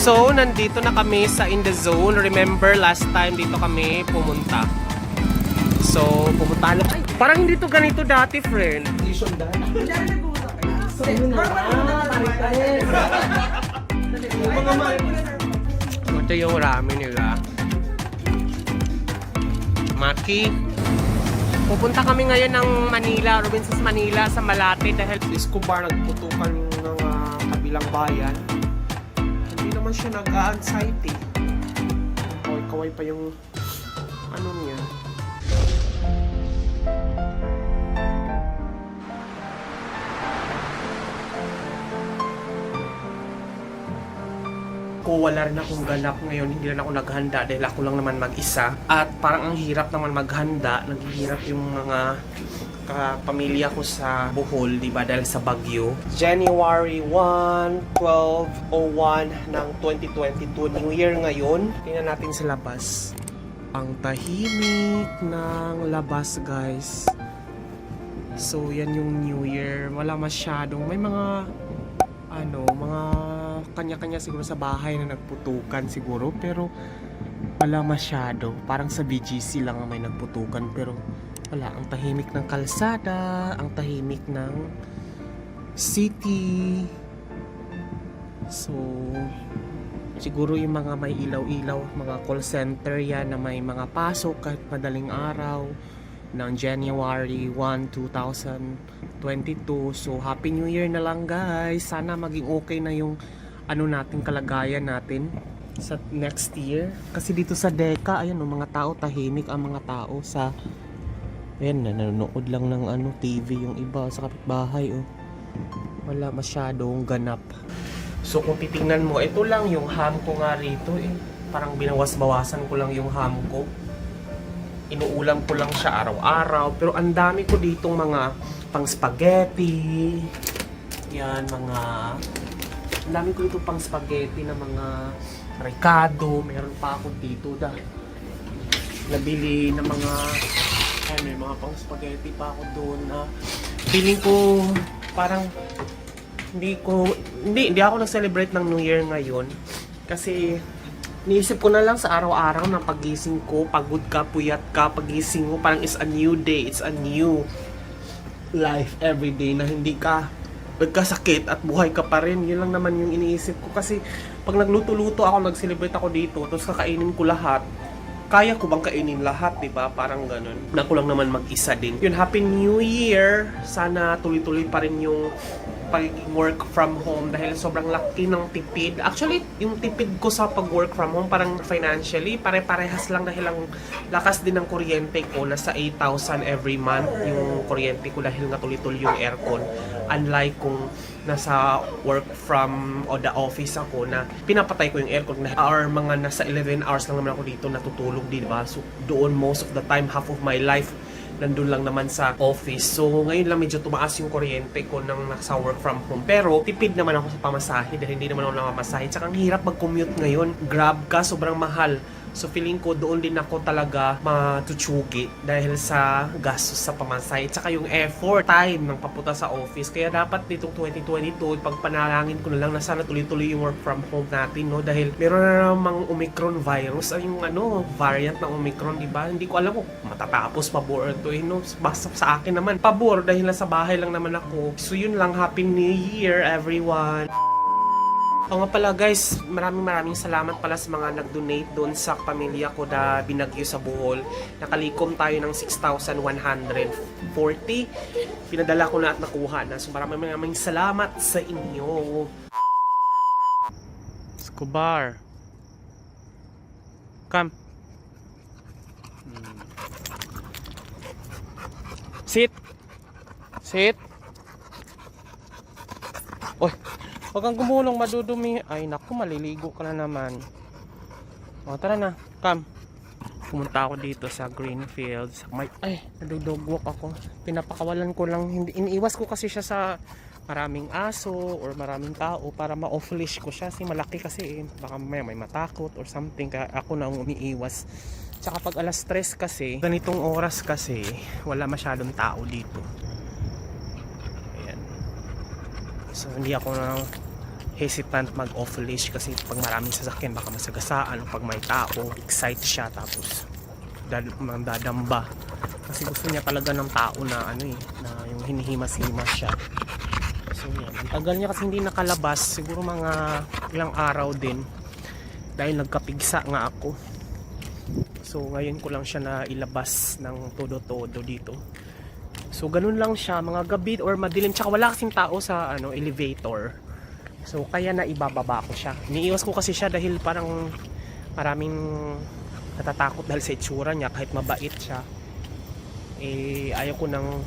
So, nandito na kami sa In The Zone. Remember, last time dito kami pumunta. So, pumunta na. Ay, parang hindi to ganito dati, friend. So, yun na. Ito yung ramen nila. Maki. Pupunta kami ngayon ng Manila, Robinsons Manila, sa Malate dahil Escobar nagputukan ng kabilang bayan. Hindi naman siya nag-anxiety. Kaway-kaway pa yung ano niya. Wala rin akong ganap ngayon, hindi rin ako naghanda dahil ako lang naman mag-isa at parang ang hirap naman maghanda, naghihirap yung mga kapamilya ko sa Bohol, di ba, dahil sa bagyo. January 1, 12:01 ng 2022, New Year ngayon. Tingnan natin sa labas. Ang tahimik ng labas, guys. So yan yung New Year, wala masyadong, may mga mga kanya-kanya siguro sa bahay na nagputukan siguro, pero wala masyado. Parang sa BGC lang may nagputukan, pero wala. Ang tahimik ng kalsada, ang tahimik ng city. So siguro yung mga may ilaw-ilaw, mga call center yan na may mga pasok kahit madaling araw ng January 1, 2022. So Happy New Year na lang, guys. Sana maging okay na yung nating kalagayan natin sa next year. Kasi dito sa Deka, ayan, mga tao tahimik ang mga tao sa nanonood lang ng TV yung iba sa kapitbahay, wala masyadong ganap. So kung titingnan mo, ito lang yung ham ko nga rito, parang binawas-bawasan ko lang yung ham ko. Inuulam ko lang siya araw-araw, pero ang dami ko ditong mga pang spaghetti. Yan, ang dami ko ditong pang spaghetti na mga ricado. Meron pa ako dito nabili na mga mga pang spaghetti pa ako doon na feeling ko parang hindi ako nag-celebrate ng New Year ngayon kasi niisip ko na lang sa araw-araw na pagising ko, pagod ka, puyat ka, pagising mo, parang it's a new day, it's a new life every day na hindi ka nagkasakit at buhay ka pa rin. Yun lang naman yung iniisip ko kasi pag nagluto-luto ako, nag-celebrate ako dito, tapos kakainin ko lahat, kaya ko bang kainin lahat, diba? Parang ganun. Na ko lang naman mag-isa din. Yun, Happy New Year! Sana tuloy-tuloy pa rin yung pag-work from home dahil sobrang laki ng tipid. Actually, yung tipid ko sa pag-work from home, parang financially, pare-parehas lang dahil ang lakas din ng kuryente ko. Nasa 8,000 every month yung kuryente ko dahil nga tuloy-tuloy yung aircon. Unlike kung nasa work from o the office ako na pinapatay ko yung aircon or mga nasa 11 hours lang naman ako dito natutulog, diba? So doon most of the time, half of my life nandun lang naman sa office. So ngayon lang medyo tumaas yung kuryente ko nang nasa work from home. Pero tipid naman ako sa pamasahe dahil hindi naman ako namamasahe. Tsaka ang hirap mag-commute ngayon. Grab ka, sobrang mahal. So feeling ko doon din ako talaga matutsugi dahil sa gastos sa pamasahe. Tsaka yung effort, time ng papunta sa office. Kaya dapat ditong 2022, pagpanalangin ko na lang na sana tuloy-tuloy yung work from home natin, no? Dahil meron na namang Omicron virus, ay yung variant ng Omicron, di ba? Hindi ko alam kung matatapos pabor ito, no? Basta sa akin naman, pabor dahil nasa bahay lang naman ako. So yun lang, Happy New Year everyone! O nga pala guys, maraming salamat pala sa mga nag-donate doon sa pamilya ko na binagyo sa Bohol. Nakalikom tayo ng 6,140. Pinadala ko na at nakuha na. So maraming salamat sa inyo. Escobar. Come. Sit. Sit. Oy. Huwag kang gumulong, madudumi. Ay, naku, maliligo ka na naman. O, tara na. Come. Pumunta ako dito sa Greenfields. Ay, nadudog-walk ako. Pinapakawalan ko lang. Iniiwas ko kasi siya sa maraming aso or maraming tao para ma-off leash ko siya. Kasi malaki kasi baka may matakot or something. Kaya ako na umiiwas. Tsaka pag alas 3 kasi, ganitong oras kasi, wala masyadong tao dito. So hindi ako hesitant mag-off leash kasi pag maraming sasakyan baka masagasaan, pag may tao excite siya tapos dadamba kasi gusto niya talaga ng tao na ano na yung hinihimas-himas siya. So yan, ang tagal niya kasi hindi nakalabas, siguro mga ilang araw din dahil nagkapigsa nga ako. So ngayon ko lang siya na ilabas ng todo-todo dito. So ganun lang siya mga gabi or madilim, tsaka wala kasing tao sa elevator. So kaya na ibababa ko siya. Iniiwas ko kasi siya dahil parang maraming natatakot dahil sa itsura niya kahit mabait siya. Ayaw ko nang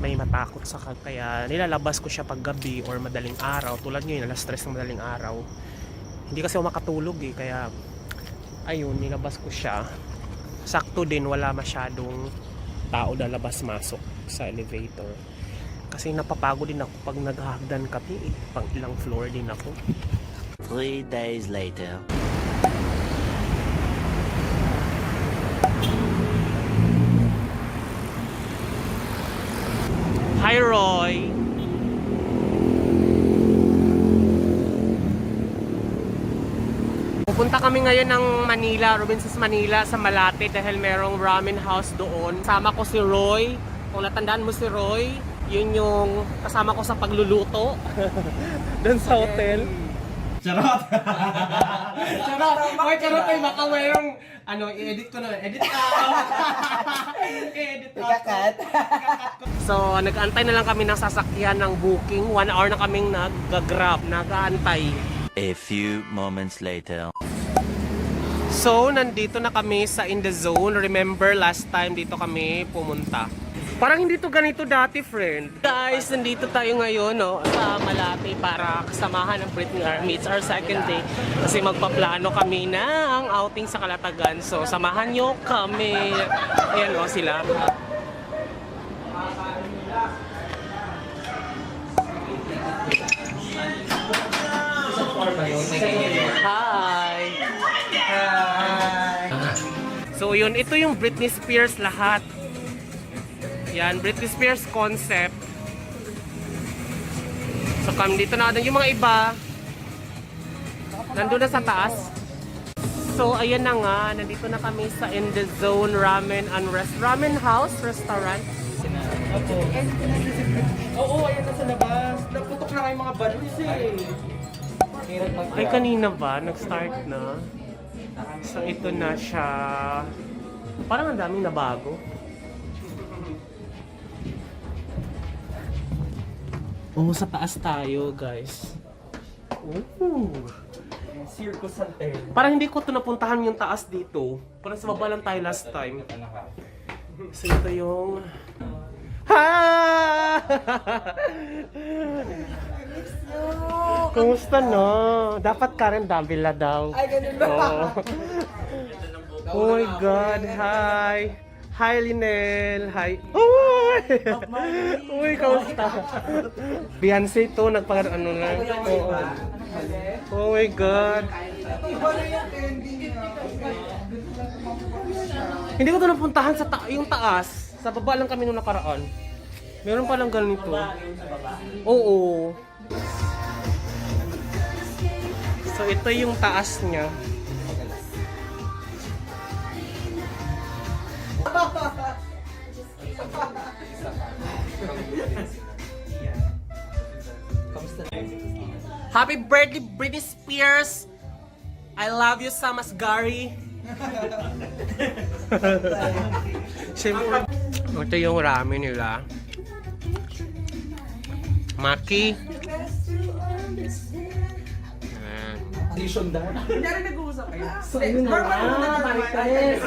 may matakot sa kaya nilalabas ko siya pag gabi or madaling araw. Tulad ngayon, alas 3 ng madaling araw. Hindi kasi ako makatulog kaya ayun, nilabas ko siya. Sakto din, wala masyadong tao na labas-masok sa elevator. Kasi napapagod din ako pag naghahagdan kami pang ilang floor din ako. 3 days later. Hi Roy! Pupunta kami ngayon ng Manila, Robinsons Manila sa Malate dahil merong ramen house doon. Kasama ko si Roy. Kung natandaan mo si Roy, yun yung kasama ko sa pagluluto doon sa hotel. Charot! Charot! Oy, charot tayo. Baka mayroong i-edit ko na. Edit ka! I-edit ka. So, nag-antay na lang kami ng sasakyan ng booking. 1 hour na kaming nag-grab, nag-aantay. A few moments later. So, nandito na kami sa In The Zone. Remember, last time dito kami pumunta. Parang hindi to ganito dati, friend. Guys, nandito tayo ngayon sa Malate para kasamahan ng Britney Army. It's our second day kasi magpaplano kami ng outing sa Kalatagan. So, samahan nyo kami. Ayan sila. Hi! So yun, ito yung Britney Spears lahat. Yan, Britney Spears concept. So kami dito na yung mga iba nandun na sa taas. So ayan na nga, nandito na kami sa In The Zone Ramen and Ramen House Restaurant. Oo, ayan na sa labas. Naputok na kayong mga balloons Ay, kanina ba? Nag-start na. So, ito na siya. Parang ang daming nabago. Sa taas tayo, guys. Circus Hotel. Parang hindi ko ito napuntahan yung taas dito. Parang sa baba lang tayo last time. So, ito yung... Kumusta Dapat Karen Davila daw. Ay, ganun ba? Oh my God, hi! Hi, Linel! Hi! Uy, kamusta? Beyonce to, na. Oh my God! Hindi ko to napuntahan sa yung taas. Sa baba lang kami nung nakaraan. Meron palang ganito. Oo. So ito yung taas niya. Happy birthday, Britney Spears! I love you so much, Gary. Siyempre, ito yung ramen nila. Maki. Kunyari nag-uusap kayo. So, ayun na nga, Marites.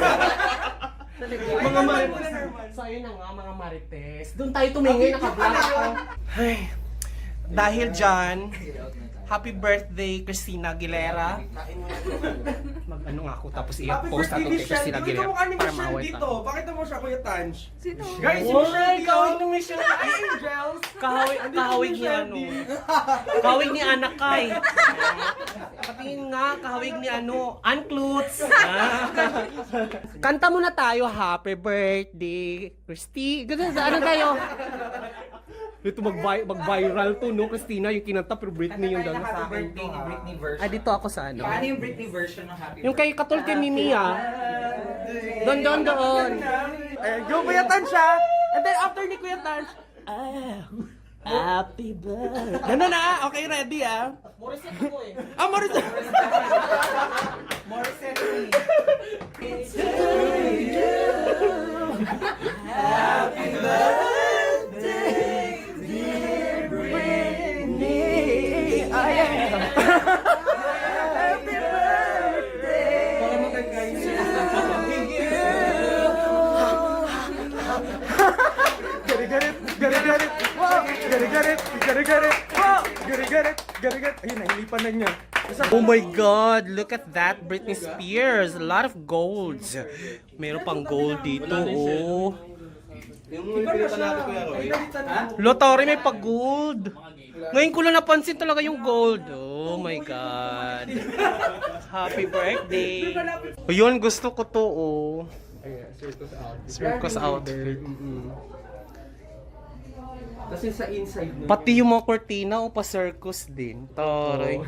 Mga Marites. So, ayun na nga, mga Marites. Doon tayo tumingin, naka-vlog ako. Ay, dahil dyan, happy birthday, Christina Aguilera. Mag-ano nga ako, tapos i-post natin kay Christina Aguilera para maaway tayo. Pakita mo siya, Kuya Tanj. Sino? Guys, si Kahawig Michelle dito. ni Michelle. Ay, Angels. Kahawig ni Kahawig ni Anak Kay. Patingin nga, kahawig ni Unclutes. Kanta muna tayo, happy birthday, Christy. Ano tayo? Ito mag-viral to, no? Christina, yung kinanta, pero Britney yung dala sa akin. birthday ni Britney version. Ay, dito ako sa ano. Paano yung Britney version ng Happy Yung kay Katul kay Mimi, ah. Doon. Go, Kuya Tan siya. And then after ni Kuya Tan, happy birthday. Ganun na, okay, ready, ah. Morissette ako eh. Ah, Morissette. Morissette. Para magagay Ayun, nahilipan na niya. Oh my God, look at that, Britney Spears. A lot of golds. Meron pang gold dito, oh. Yung pinita natin Kuya Roy. Lotari may pag-gold. Ngayon ko lang napansin talaga yung gold. Oh my God. Happy birthday. Ayun, gusto ko to, oh. Circus outfit. Kasi sa inside nun. Pati yung mga cortina, oh, pa-circus din. Taray.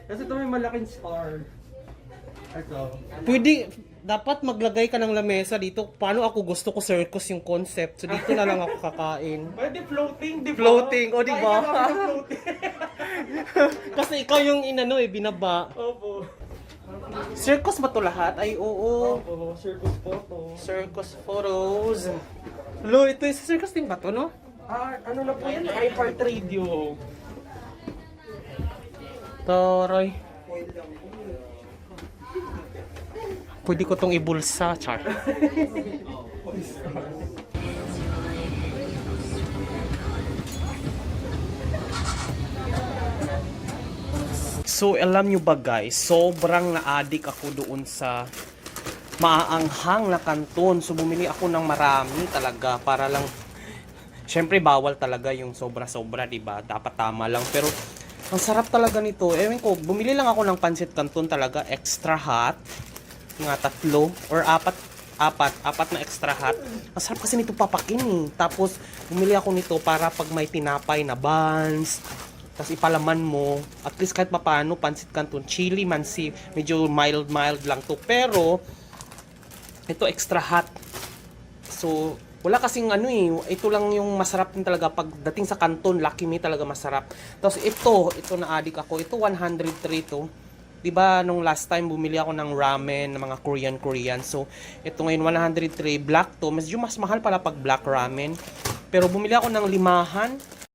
Kasi ito may malaking star. Ito. Pwede, dapat maglagay ka ng lamesa dito. Paano ako gusto ko circus yung concept. So dito na lang ako kakain. Pwede floating, di ba? Floating, o di ba? Ay, kailangan ng floating. Kasi ikaw yung inano eh, binaba. Opo. Circus ba to lahat? Ay, oo. Opo, circus photo. Circus photos. Lo, ito yung circus din ba to, no? Ah, ano na po yan? iPart Radio. Taray. Pwede ko tong ibulsa, char. So, alam nyo ba guys, sobrang na-addict ako doon sa maaanghang na kanton. So, bumili ako ng marami talaga para lang, syempre bawal talaga yung sobra-sobra, diba? Dapat tama lang. Pero, ang sarap talaga nito. Ewan ko, bumili lang ako ng pancit canton talaga, extra hot. Nga 3 or 4 na extra hot. Ang sarap kasi nito papakin eh. Tapos, bumili ako nito para pag may tinapay na buns, tapos ipalaman mo, at least kahit papaano, pancit canton, chili mansi, medyo mild lang to. Pero, ito extra hot. So, wala kasing ano eh, ito lang yung masarap din talaga pagdating sa canton, Lucky Me talaga masarap. Tapos ito na-addict ako, ito 103 to. 'Di ba nung last time bumili ako ng ramen, ng mga Korean. So, ito ngayon 103 black to. Medyo mas mahal pala pag black ramen. Pero bumili ako ng 5